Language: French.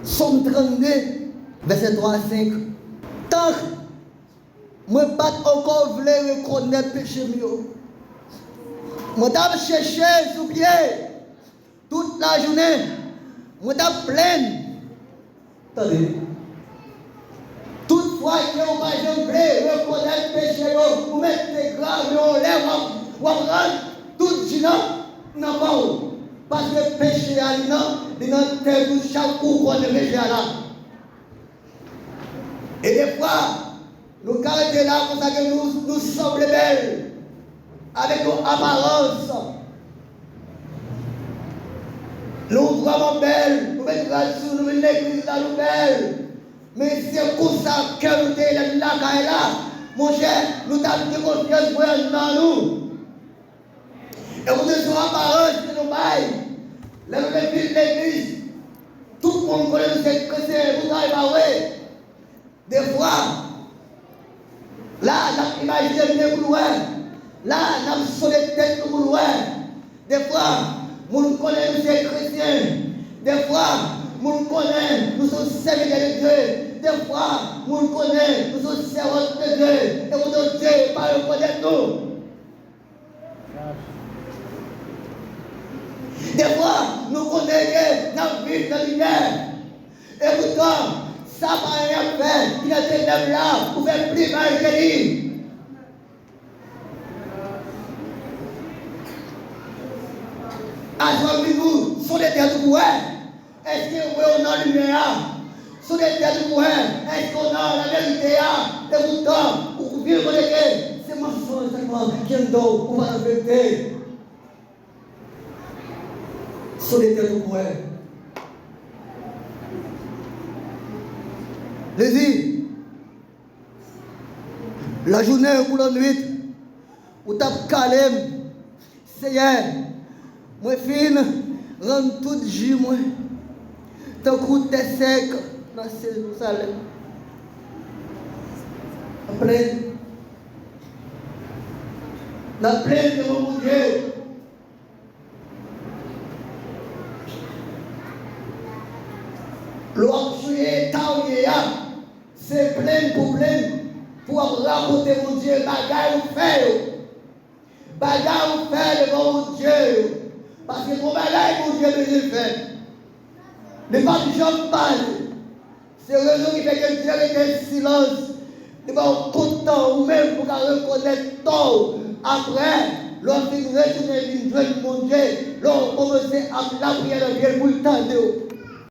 Somme 32, verset 3 à 5. Tant que moi pas encore voulu reconnaître péché mieux. Moi t'ai cherché sous pied toute la journée. Moi t'ai plein. Attendez. Toutefois que on va jamais reconnaître péché mieux, vous mettez grave en l'air, vous rendre tout gênant dans le parce que péché à l'île, terre de chaque coup qu'on est régi là. Et des fois, nous caractères là pour ça que nous sommes belles, avec nos apparences. Nous vraiment belles, nous mettons là-dessus, nous mettons l'église là, nous belles. Mais c'est pour ça que nous sommes là, mon cher, nous avons confiance dans nous. Et vous êtes sur apparence de nos bails. Là, nous mettons l'église. Tout le monde connaît que c'est vous n'avez pas ouais. Des fois, là, on imagine pour loin. Là, on a sonné tête pour loin. Des fois, nous connaissons que c'est chrétien. Des fois, nous connaissons nous sommes serviteurs de Dieu. Des fois, nous connaissons nous sommes servants de Dieu. Et vous ne Dieu pas reconnaître nous. Des fois, nous connaissons notre vie de lumière. Et pourtant, ça n'a rien fait. Il y a des ténèbres là, vous faites plus mal que lui. Assommez-vous sur les terres du coin. Est-ce que vous avez une lumière? Sur les terres du coin, est-ce qu'on a la vérité? Et pourtant, vous vivez avec c'est mensonge seulement qui est d'eau, on va la vérité. Sur les terres du coin. Les la journée pour la nuit, où tu as calme, Seigneur, moi fin, rends tout jus, moi, tant que tu es sec dans Jérusalem. La plaine de mon Dieu. L'objet c'est plein pour raconter mon Dieu, bagaille ou faire. Bagaille ou faire devant mon Dieu. Parce que mon bagaille, mon Dieu, me fait. Ne pas que j'en parle. C'est la raison qui fait que Dieu est en silence. Ne pas content ou même pour reconnaître tort. Après, lorsqu'il retourne, il doit mon Dieu. Lorsqu'on commence à la prière de Dieu pour le temps.